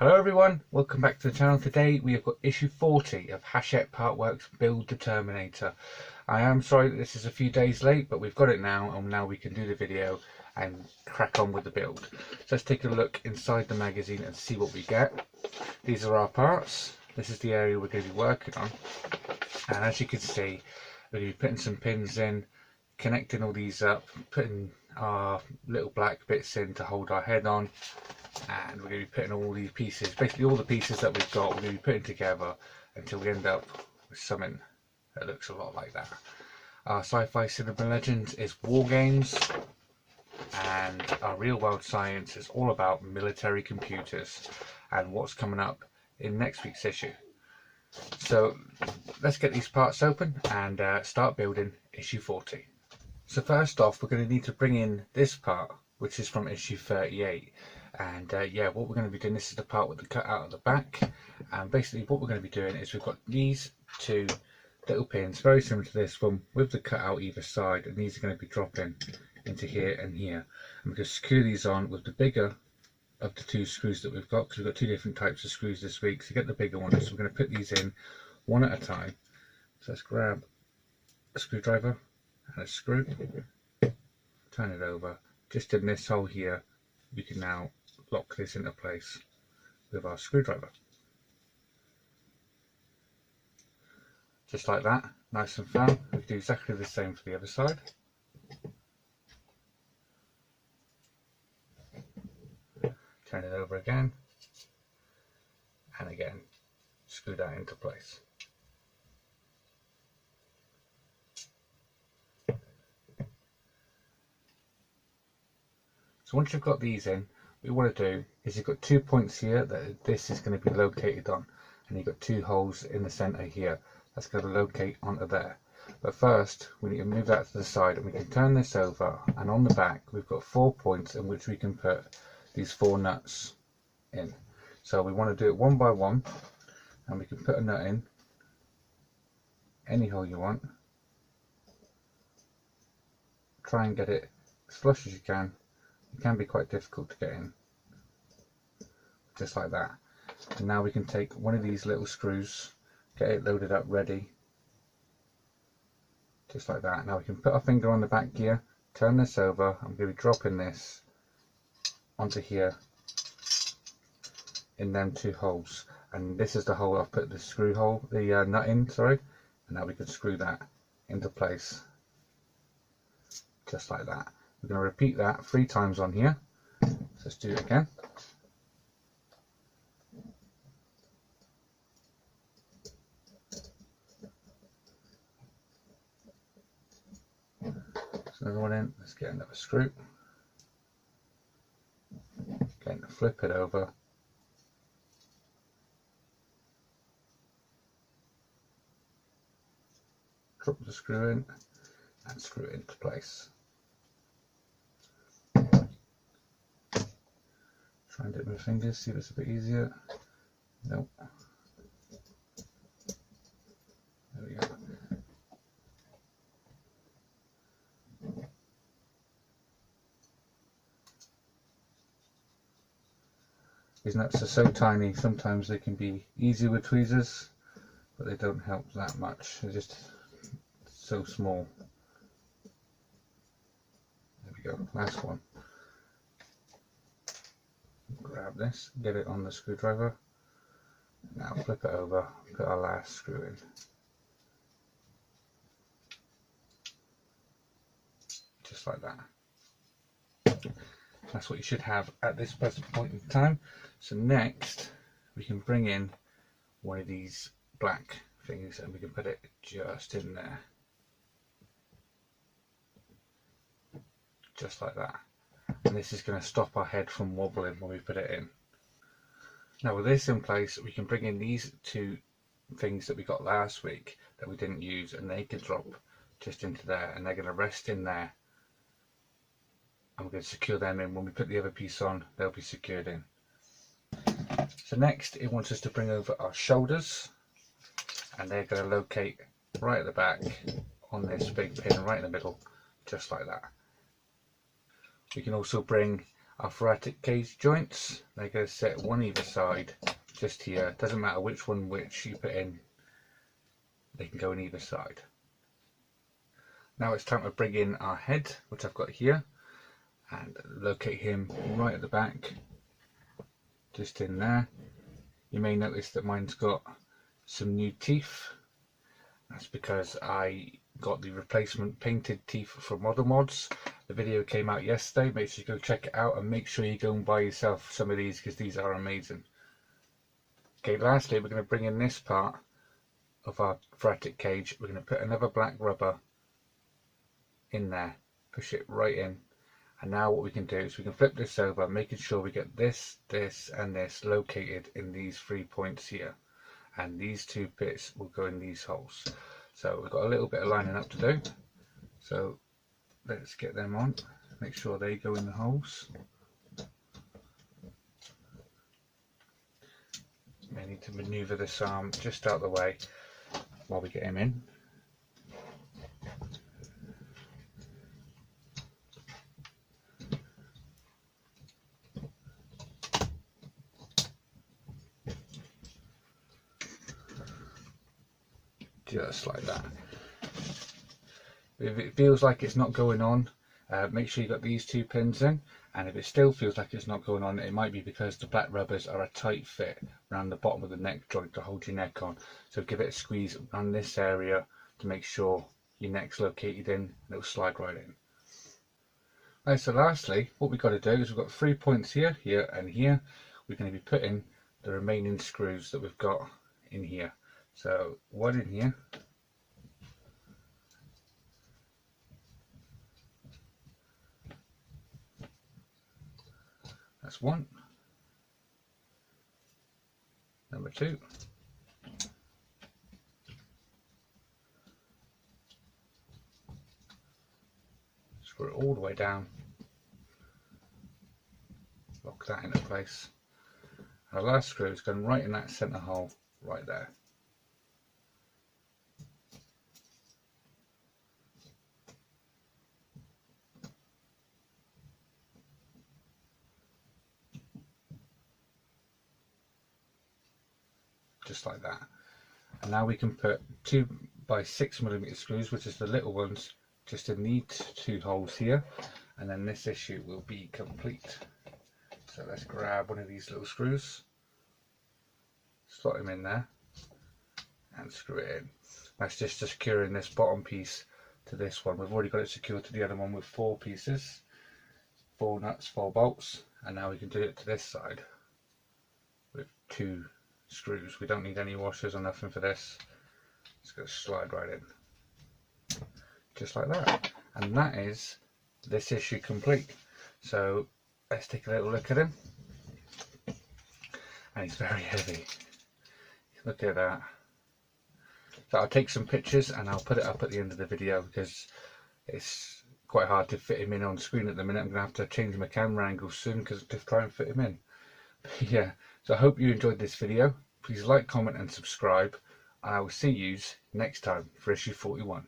Hello everyone, welcome back to the channel. Today we have got issue 40 of Hachette Partworks Build the Terminator. I am sorry that this is a few days late, but we've got it now, and now we can do the video and crack on with the build. So let's take a look inside the magazine and see what we get. These are our parts. This is the area we're going to be working on, and as you can see, we're going to be putting some pins in, connecting all these up, putting our little black bits in to hold our head on. And we're going to be putting all these pieces, basically all the pieces that we've got, we're going to be putting together until we end up with something that looks a lot like that. Our sci-fi cinema legends is war games, and our real world science is all about military computers and what's coming up in next week's issue. So let's get these parts open and start building issue 40. So first off, we're going to need to bring in this part, which is from issue 38. And yeah, what we're going to be doing, this is the part with the cut out at the back, and basically what we're going to be doing is we've got these two little pins, very similar to this one, with the cut out either side, and these are going to be dropping into here and here, and we're going to screw these on with the bigger of the two screws that we've got, because we've got two different types of screws this week. So get the bigger one, so we're going to put these in one at a time. So let's grab a screwdriver and a screw, turn it over. Just in this hole here, we can now lock this into place with our screwdriver. Just like that, nice and firm. We can do exactly the same for the other side. Turn it over again, and again, screw that into place. So once you've got these in, what you want to do is you've got 2 points here that this is going to be located on, and you've got 2 holes in the center here that's going to locate onto there. But first we need to move that to the side, and we can turn this over, and on the back we've got 4 points in which we can put these 4 nuts in. So we want to do it one by one, and we can put a nut in any hole you want. Try and get it as flush as you can. It can be quite difficult to get in, just like that. And now we can take one of these little screws, get it loaded up ready, just like that. Now we can put our finger on the back gear, turn this over. I'm going to be dropping this onto here in them 2 holes, and this is the hole I've put the screw hole, the nut in, sorry, and now we can screw that into place, just like that. We're going to repeat that 3 times on here. So let's do it again. There's another one in. Let's get another screw. Again, flip it over. Drop the screw in and screw it into place. Try and do it with my fingers, see if it's a bit easier. Nope. There we go. These nuts are so tiny, sometimes they can be easy with tweezers, but they don't help that much. They're just so small. There we go, last one. Grab this, get it on the screwdriver. Now flip it over, put our last screw in. Just like that. That's what you should have at this present point in time. So next we can bring in one of these black things, and we can put it just in there. Just like that. And this is going to stop our head from wobbling when we put it in. Now with this in place, we can bring in these 2 things that we got last week that we didn't use, and they can drop just into there, and they're going to rest in there, and we're going to secure them in. When we put the other piece on, they'll be secured in. So next it wants us to bring over our shoulders, and they're going to locate right at the back on this big pin right in the middle, just like that. We can also bring our thoracic cage joints. They're going to sit one either side, just here. Doesn't matter which you put in, they can go on either side. Now it's time to bring in our head, which I've got here, and locate him right at the back, just in there. You may notice that mine's got some new teeth. That's because I got the replacement painted teeth from Modelmodz. The video came out yesterday. Make sure you go check it out, and make sure you go and buy yourself some of these, because these are amazing. Okay, lastly we're going to bring in this part of our thoracic cage. We're going to put another black rubber in there, push it right in, and now what we can do is we can flip this over, making sure we get this, this and this located in these 3 points here, and these 2 bits will go in these holes. So we've got a little bit of lining up to do, so let's get them on, make sure they go in the holes. I need to manoeuvre this arm just out of the way while we get him in. Just like that. If it feels like it's not going on, make sure you got these 2 pins in, and if it still feels like it's not going on, it might be because the black rubbers are a tight fit around the bottom of the neck joint to hold your neck on. So give it a squeeze around this area to make sure your neck's located in, and it'll slide right in. Right, so lastly what we've got to do is we've got 3 points here, here and here. We're going to be putting the remaining screws that we've got in here. So one in here, that's one, number 2, screw it all the way down, lock that into place. Our last screw is going right in that centre hole right there. Just like that. And now we can put 2 by 6mm screws, which is the little ones, just in these 2 holes here, and then this issue will be complete. So let's grab one of these little screws, slot them in there and screw it in. That's just securing this bottom piece to this one. We've already got it secured to the other one with 4 pieces, 4 nuts, 4 bolts, and now we can do it to this side with 2 screws. We don't need any washers or nothing for this. It's going to slide right in, just like that. And that is this issue complete. So let's take a little look at him. And he's very heavy. Look at that. So I'll take some pictures and I'll put it up at the end of the video, because it's quite hard to fit him in on screen at the minute. I'm going to have to change my camera angle soon to try and fit him in. But yeah, so I hope you enjoyed this video. Please like, comment and subscribe, and I will see you next time for issue 41.